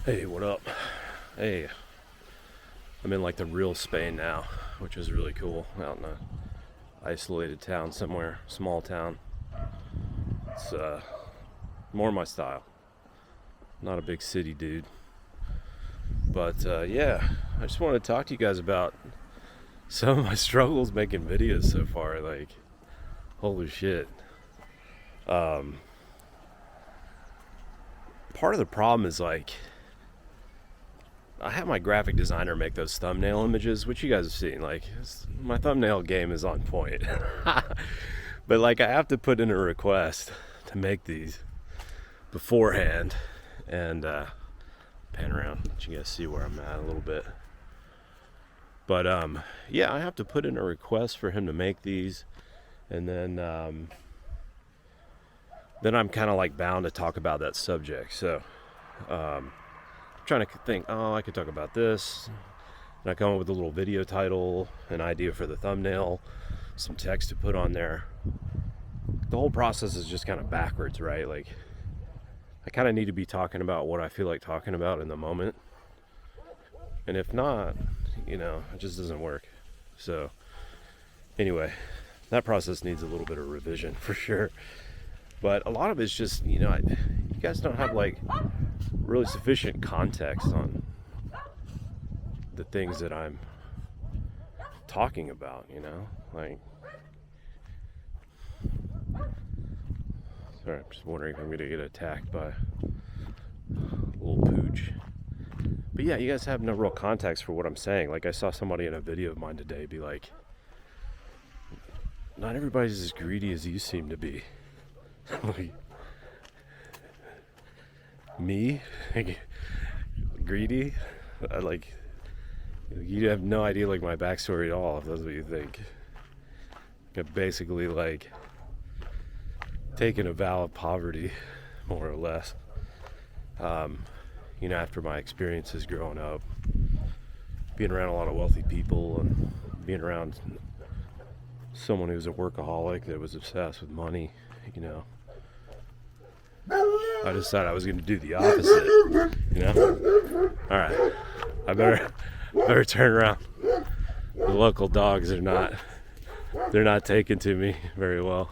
Hey, what up? Hey, I'm in like the real Spain now, which is really cool. Out in a isolated town somewhere, small town. It's more my style. Not a big city dude, but yeah, I just wanted to talk to you guys about some of my struggles making videos so far. Like, holy shit. Um, Part of the problem is like I have my graphic designer make those thumbnail images, which you guys have seen. Like, my thumbnail game is on point. But like, I have to put in a request to make these beforehand, and pan around, let you guys see where I'm at a little bit. But yeah, I have to put in a request for him to make these, and then I'm kind of like bound to talk about that subject. So trying to think, oh, I could talk about this, and I come up with a little video title, an idea for the thumbnail, some text to put on there. The whole process is just kind of backwards, right? Like, I kind of need to be talking about what I feel like talking about in the moment, and if not, it just doesn't work. So anyway, that process needs a little bit of revision for sure. But a lot of it's just, you guys don't have like really sufficient context on the things that I'm talking about, like, sorry, I'm just wondering if I'm gonna get attacked by a little pooch. But yeah, you guys have no real context for what I'm saying. Like, I saw somebody in a video of mine today be like, not everybody's as greedy as you seem to be. Like, me? Greedy? Like, you have no idea like my backstory at all, if that's what you think. I've basically like taken a vow of poverty, more or less. After my experiences growing up, being around a lot of wealthy people and being around someone who was a workaholic that was obsessed with money, I decided I was going to do the opposite, All right, I better turn around. The local dogs are not taken to me very well.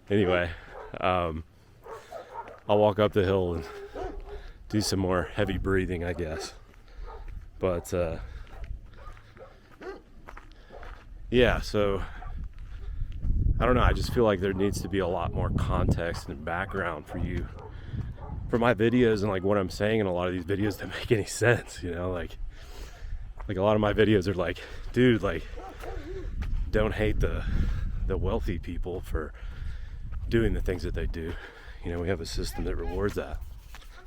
Anyway, I'll walk up the hill and do some more heavy breathing, I guess. But yeah, so I don't know, I just feel like there needs to be a lot more context and background for my videos, and like what I'm saying in a lot of these videos to make any sense, like a lot of my videos are like, dude, like, don't hate the wealthy people for doing the things that they do. We have a system that rewards that.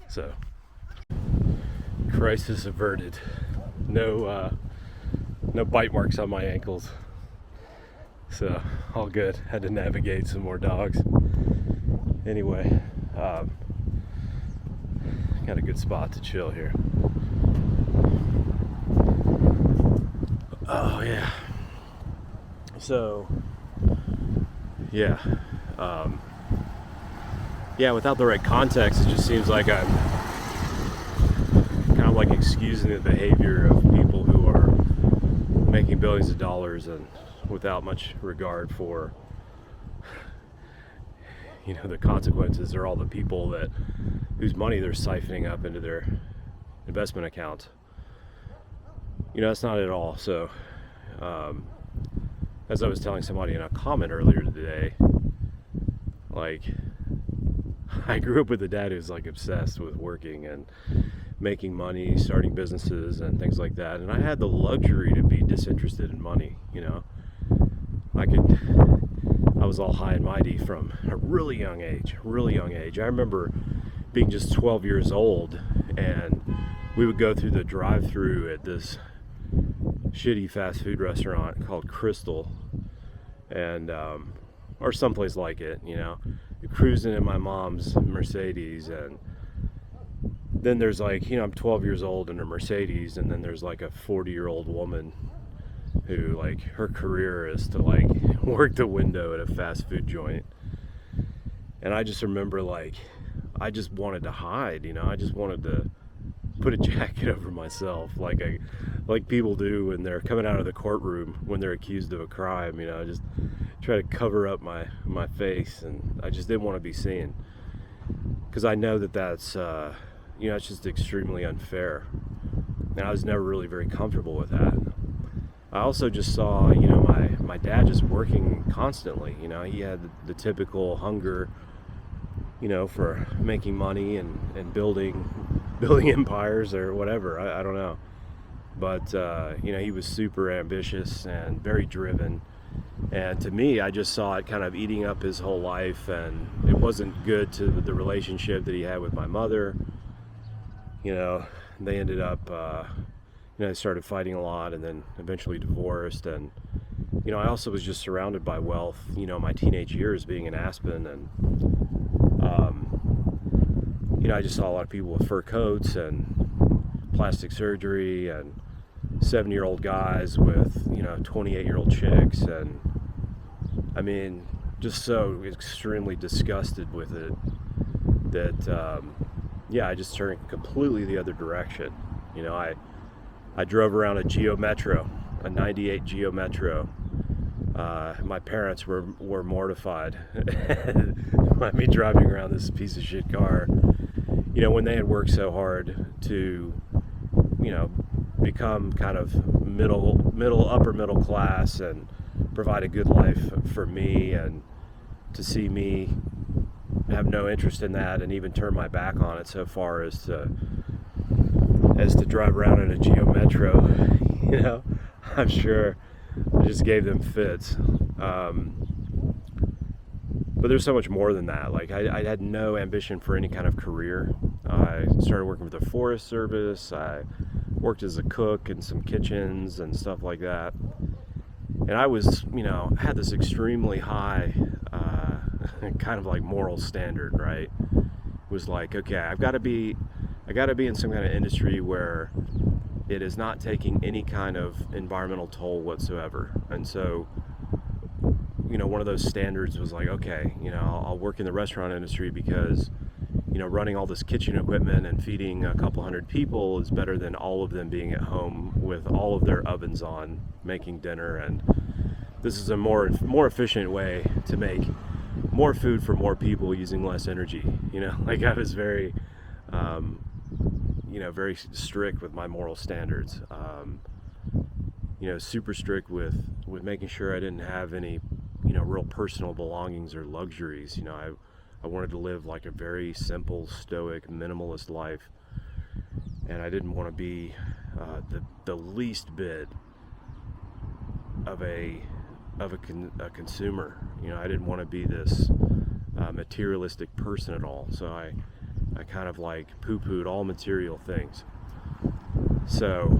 So, crisis averted. No bite marks on my ankles. So, all good. Had to navigate some more dogs. Anyway, got a good spot to chill here. Oh, yeah. So, yeah. Without the right context, it just seems like I'm kind of like excusing the behavior of people who are making billions of dollars and without much regard for the consequences, or all the people whose money they're siphoning up into their investment account. That's not it at all. So as I was telling somebody in a comment earlier today, like, I grew up with a dad who's like obsessed with working and making money, starting businesses and things like that, and I had the luxury to be disinterested in money. I was all high and mighty from a really young age. I remember being just 12 years old, and we would go through the drive-through at this shitty fast food restaurant called Crystal, and or someplace like it, cruising in my mom's Mercedes, and then there's like, I'm 12 years old in a Mercedes, and then there's like a 40-year-old woman who, like, her career is to like work the window at a fast food joint. And I just remember, like, I just wanted to hide, I just wanted to put a jacket over myself like people do when they're coming out of the courtroom when they're accused of a crime. I just try to cover up my face, and I just didn't want to be seen, because I know that's it's just extremely unfair, and I was never really very comfortable with that. I also just saw my dad just working constantly. He had the typical hunger for making money and building empires or whatever. I don't know. But, he was super ambitious and very driven. And to me, I just saw it kind of eating up his whole life, and it wasn't good to the relationship that he had with my mother. They ended up, they started fighting a lot, and then eventually divorced. And, I also was just surrounded by wealth, my teenage years being in Aspen, and I just saw a lot of people with fur coats and plastic surgery, and 70-year-old guys with 28-year-old chicks, and just so extremely disgusted with it that I just turned completely the other direction. I drove around a Geo Metro, a 98 Geo Metro. My parents were mortified by me driving around this piece of shit car, when they had worked so hard to, become kind of upper middle class and provide a good life for me, and to see me have no interest in that and even turn my back on it so far as to drive around in a Geo Metro. I'm sure I just gave them fits. But there's so much more than that. Like, I had no ambition for any kind of career. I started working with the Forest Service. I worked as a cook in some kitchens and stuff like that. And I was, had this extremely high kind of like moral standard, right? It was like, okay, I got to be in some kind of industry where it is not taking any kind of environmental toll whatsoever. And so, one of those standards was like, okay, I'll work in the restaurant industry because, running all this kitchen equipment and feeding a couple hundred people is better than all of them being at home with all of their ovens on making dinner. And this is a more efficient way to make more food for more people using less energy. Like, I was very, very strict with my moral standards. Super strict with making sure I didn't have any, real personal belongings or luxuries. I wanted to live like a very simple, stoic, minimalist life, and I didn't want to be the least bit of a consumer. I didn't want to be this materialistic person at all. So I kind of like poo-pooed all material things. So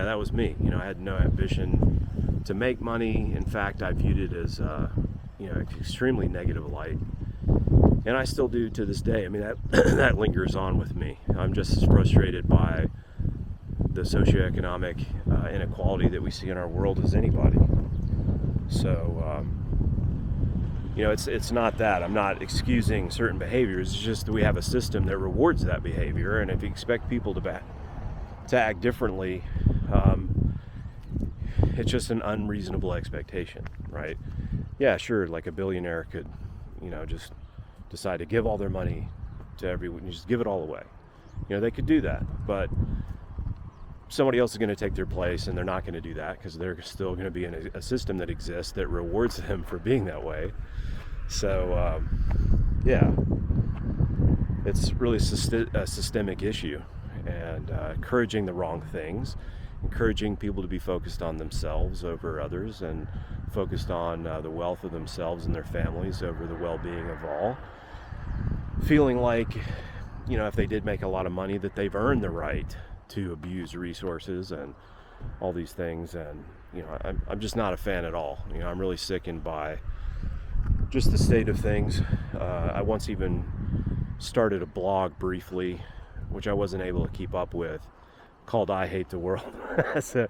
that was me. I had no ambition to make money. In fact, I viewed it as extremely negative light, and I still do to this day. That lingers on with me. I'm just as frustrated by the socioeconomic inequality that we see in our world as anybody. So it's not that I'm not excusing certain behaviors. It's just that we have a system that rewards that behavior, and if you expect people to act differently, it's just an unreasonable expectation, right? Yeah, sure, like a billionaire could, just decide to give all their money to everyone, just give it all away. They could do that, but somebody else is going to take their place, and they're not going to do that because they're still going to be in a system that exists that rewards them for being that way. So, it's really a systemic issue, and encouraging the wrong things, encouraging people to be focused on themselves over others, and focused on the wealth of themselves and their families over the well-being of all. Feeling like, if they did make a lot of money, that they've earned the right to abuse resources and all these things. And, I'm just not a fan at all. I'm really sickened by just the state of things. I once even started a blog briefly, which I wasn't able to keep up with, called I Hate the World. So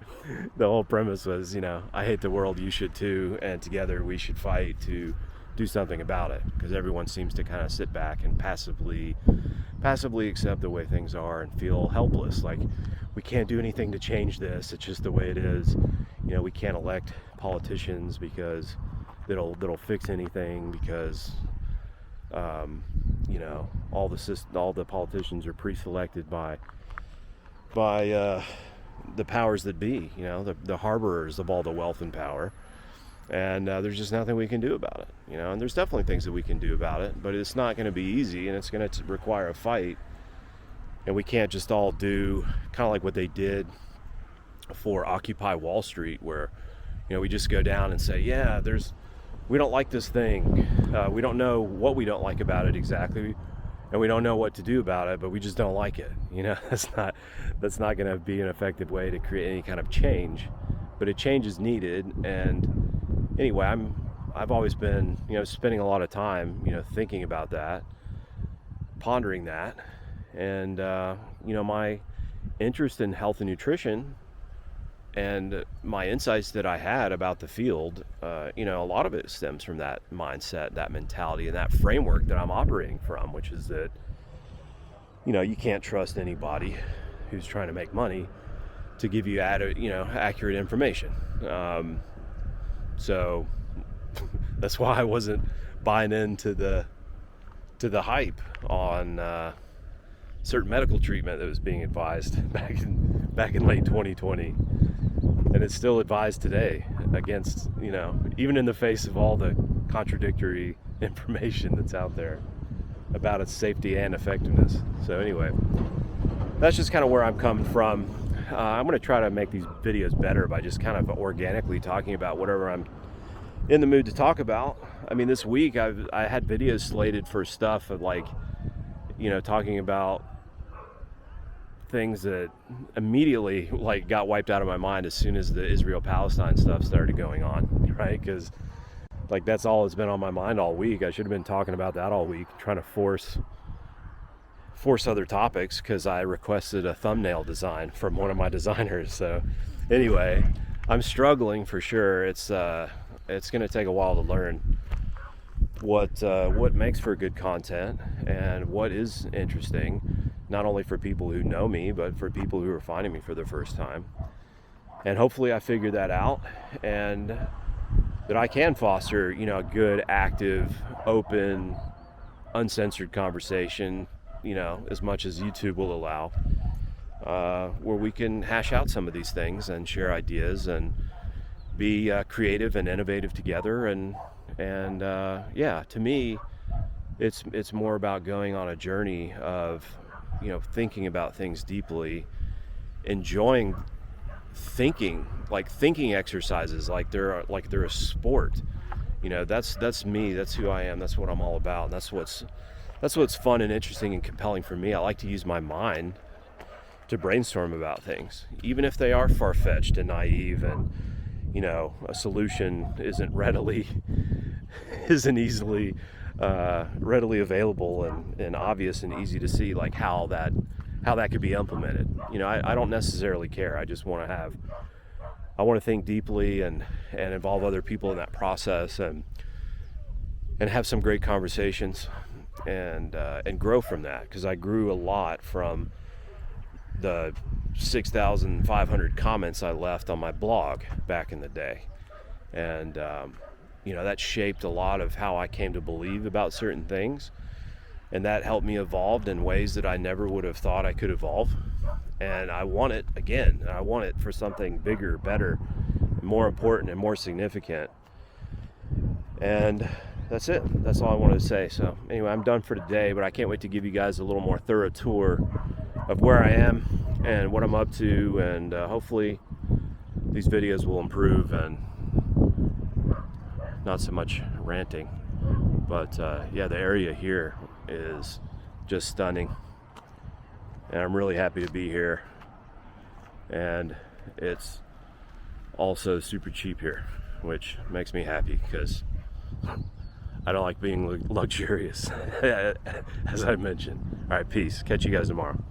the whole premise was, I hate the world, you should too, and together we should fight to do something about it, because everyone seems to kind of sit back and passively accept the way things are and feel helpless, like we can't do anything to change this, it's just the way it is. You know, we can't elect politicians because that'll fix anything, because you know, all the politicians are pre-selected by the powers that be, you know, the harborers of all the wealth and power. And there's just nothing we can do about it, you know. And there's definitely things that we can do about it, but it's not going to be easy, and it's going to require a fight. And we can't just all do kind of like what they did for Occupy Wall Street, where, you know, we just go down and say, yeah, we don't like this thing. We don't know what we don't like about it exactly, and we don't know what to do about it, but we just don't like it. You know, that's not going to be an effective way to create any kind of change. But a change is needed. And anyway, I've always been, you know, spending a lot of time, you know, thinking about that, pondering that, and you know, my interest in health and nutrition and my insights that I had about the field, you know, a lot of it stems from that mindset, that mentality, and that framework that I'm operating from, which is that, you know, you can't trust anybody who's trying to make money to give you accurate information. So that's why I wasn't buying into the hype on certain medical treatment that was being advised back in late 2020, and it's still advised today against, you know, even in the face of all the contradictory information that's out there about its safety and effectiveness. So anyway, that's just kind of where I'm coming from. I'm going to try to make these videos better by just kind of organically talking about whatever I'm in the mood to talk about. I mean, this week I had videos slated for stuff of, like, you know, talking about things that immediately, like, got wiped out of my mind as soon as the Israel-Palestine stuff started going on, right? Because, like, that's all that's been on my mind all week. I should have been talking about that all week, trying to force other topics, because I requested a thumbnail design from one of my designers. So anyway, I'm struggling for sure. It's going to take a while to learn what makes for good content and what is interesting, not only for people who know me, but for people who are finding me for the first time. And hopefully I figure that out, and that I can foster, you know, a good, active, open, uncensored conversation, you know, as much as YouTube will allow, where we can hash out some of these things and share ideas and be creative and innovative together. And yeah, to me, it's more about going on a journey of, you know, thinking about things deeply, enjoying thinking exercises like they're a sport. You know, that's me, that's who I am, that's what I'm all about, and that's what's fun and interesting and compelling for me. I like to use my mind to brainstorm about things, even if they are far-fetched and naive, and, you know, a solution isn't easily readily available and obvious and easy to see, like how that could be implemented. You know, I don't necessarily care. I just want to think deeply and involve other people in that process, and have some great conversations, and grow from that, because I grew a lot from the 6,500 comments I left on my blog back in the day. And you know, that shaped a lot of how I came to believe about certain things, and that helped me evolve in ways that I never would have thought I could evolve. And I want it again. I want it for something bigger, better, more important, and more significant. And that's it. That's all I wanted to say. So anyway, I'm done for today, but I can't wait to give you guys a little more thorough tour of where I am and what I'm up to, and hopefully these videos will improve, and not so much ranting. But yeah, the area here is just stunning, and I'm really happy to be here. And it's also super cheap here, which makes me happy, because I don't like being luxurious, as I mentioned. All right, peace. Catch you guys tomorrow.